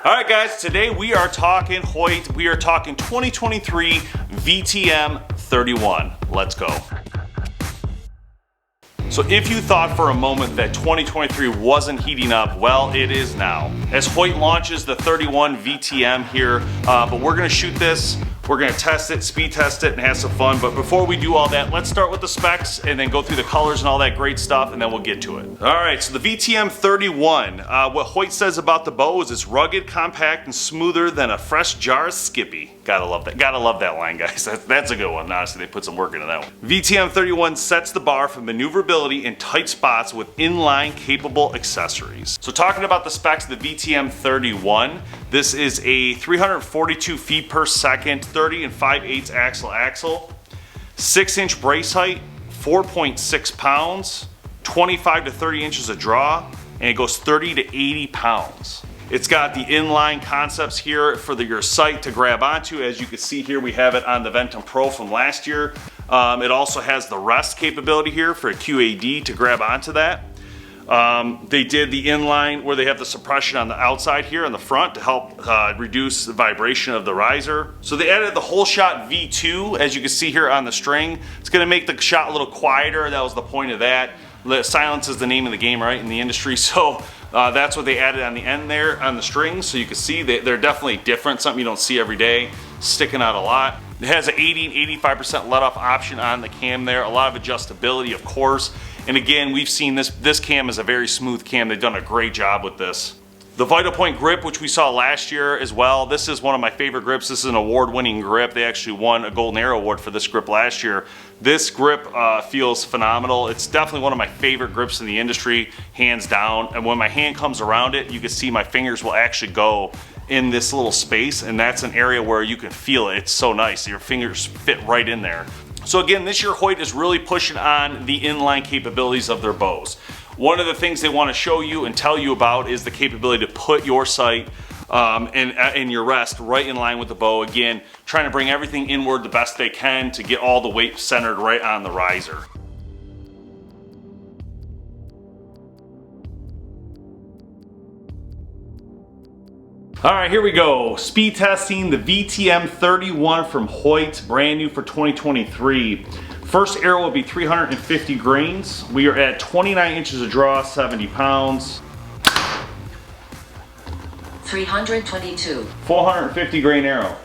All right, guys, today we are talking Hoyt. We are talking 2023 VTM 31. Let's go. So if you thought for a moment that 2023 wasn't heating up, well, it is now. As Hoyt launches the 31 VTM here, but we're gonna shoot this, we're gonna test it, speed test it, and have some fun. But before we do all that, let's start with the specs and then go through the colors and all that great stuff, and then we'll get to it. All right, so the VTM 31, what Hoyt says about the bow is it's rugged, compact, and smoother than a fresh jar of Skippy. Gotta love that. Gotta love that line, guys. That's a good one. Honestly, they put some work into that one. VTM 31 sets the bar for maneuverability in tight spots with inline capable accessories. So talking about the specs of the VTM 31, this is a 342 feet per second, 30 and 5/8 axle, 6-inch brace height, 4.6 pounds, 25 to 30 inches of draw, and it goes 30 to 80 pounds. It's got the inline concepts here for your sight to grab onto. As you can see here, we have it on the Ventum Pro from last year. It also has the rest capability here for a QAD to grab onto that. They did the inline where they have the suppression on the outside here in the front to help reduce the vibration of the riser. So they added the whole shot V2, as you can see here on the string. It's gonna make the shot a little quieter. That was the point of that. Silence is the name of the game, right, in the industry. So that's what they added on the end there on the strings. So you can see they're definitely different, something you don't see every day, sticking out a lot. It has an 80 and 85% let off option on the cam there, a lot of adjustability, of course. And again, we've seen this cam is a very smooth cam. They've done a great job with this. The Vital Point grip, which we saw last year as well, this is one of my favorite grips. This is an award-winning grip. They actually won a Golden Arrow Award for this grip last year. This grip feels phenomenal. It's definitely one of my favorite grips in the industry, hands down. And when my hand comes around it, you can see my fingers will actually go in this little space, and that's an area where you can feel it. It's so nice. Your fingers fit right in there. So again, this year Hoyt is really pushing on the inline capabilities of their bows. One of the things they want to show you and tell you about is the capability to put your sight and your rest right in line with the bow. Again, trying to bring everything inward the best they can to get all the weight centered right on the riser. All right, here we go. Speed testing the VTM 31 from Hoyt, brand new for 2023. First arrow will be 350 grains. We are at 29 inches of draw, 70 pounds. 322. 450 grain arrow.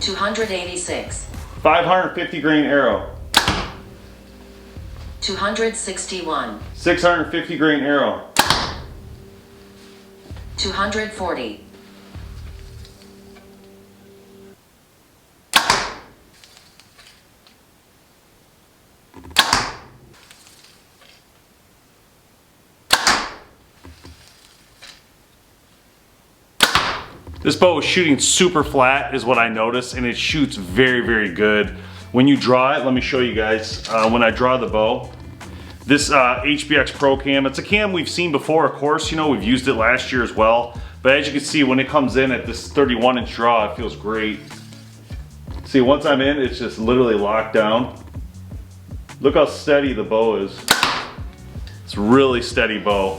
286. 550 grain arrow. 261. 650 grain arrow. 240. This bow is shooting super flat is what I noticed, and it shoots very, very good. When you draw it, let me show you guys, when I draw the bow, this HBX Pro cam, it's a cam we've seen before, of course, you know, we've used it last year as well. But as you can see, when it comes in at this 31-inch draw, it feels great. See, once I'm in, it's just literally locked down. Look how steady the bow is. It's a really steady bow.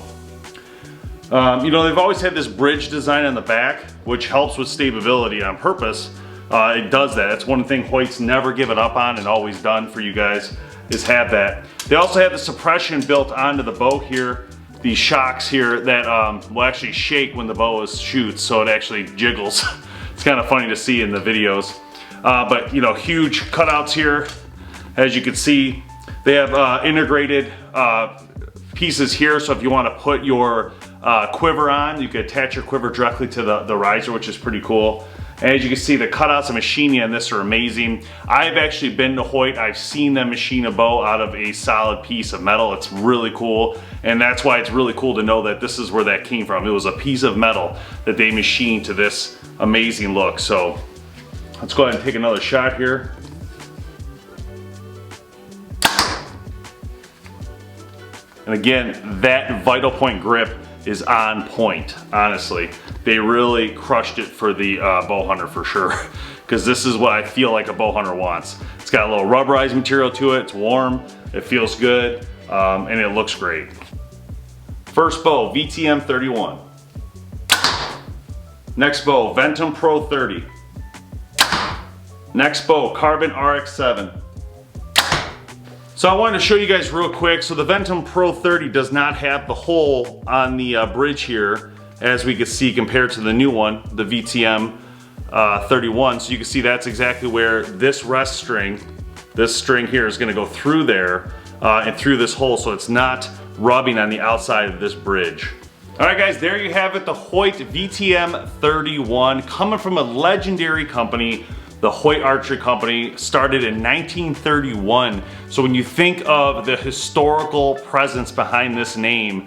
You know, they've always had this bridge design on the back, which helps with stability on purpose. It does that. It's one thing Hoyt's never given up on and always done for you guys, is have that. They also have the suppression built onto the bow here, these shocks here that will actually shake when the bow shoots, so it actually jiggles. It's kind of funny to see in the videos. But you know, huge cutouts here. As you can see, they have integrated pieces here, so if you want to put your quiver on, you can attach your quiver directly to the riser, which is pretty cool. And as you can see, the cutouts and machining on this are amazing. I've actually been to Hoyt. I've seen them machine a bow out of a solid piece of metal. It's really cool, and that's why it's really cool to know that this is where that came from. It was a piece of metal that they machined to this amazing look. So let's go ahead and take another shot here. And again, that Vital Point grip is on point, honestly. They really crushed it for the bow hunter for sure, because this is what I feel like a bow hunter wants. It's got a little rubberized material to it, it's warm, it feels good, and it looks great. First bow, VTM 31. Next bow, Ventum Pro 30. Next bow, Carbon RX7. So I wanted to show you guys real quick. So the Ventum Pro 30 does not have the hole on the bridge here, as we can see compared to the new one, the VTM 31. So you can see that's exactly where this rest string, this string here is gonna go through there and through this hole, so it's not rubbing on the outside of this bridge. All right guys, there you have it, the Hoyt Vtm 31, coming from a legendary company. The Hoyt Archery Company started in 1931. So when you think of the historical presence behind this name,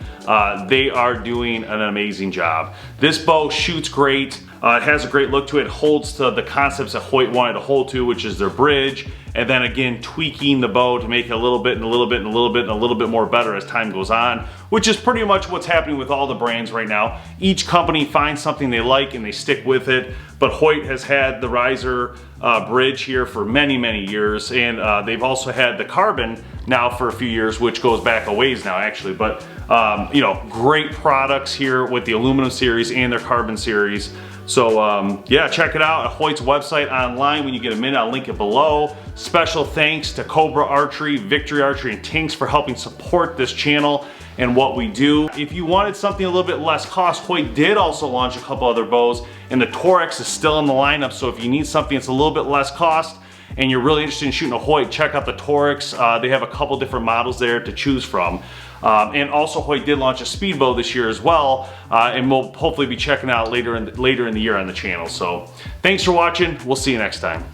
they are doing an amazing job. This bow shoots great. It has a great look to it. It holds to the concepts that Hoyt wanted to hold to, which is their bridge, and then again tweaking the bow to make it a little bit and a little bit and a little bit and a little bit more better as time goes on, which is pretty much what's happening with all the brands right now. Each company finds something they like and they stick with it, but Hoyt has had the riser bridge here for many, many years, and they've also had the carbon now for a few years, which goes back a ways now actually, but you know, great products here with the aluminum series and their carbon series. So yeah, check it out at Hoyt's website online when you get a minute. I'll link it below. Special thanks to Cobra Archery, Victory Archery, and Tinks for helping support this channel and what we do. If you wanted something a little bit less cost, Hoyt did also launch a couple other bows, and the Torex is still in the lineup. So if you need something that's a little bit less cost and you're really interested in shooting a Hoyt, check out the Torex. They have a couple different models there to choose from. And also Hoyt did launch a speed bow this year as well, and we'll hopefully be checking out later in the year on the channel. So thanks for watching. We'll see you next time.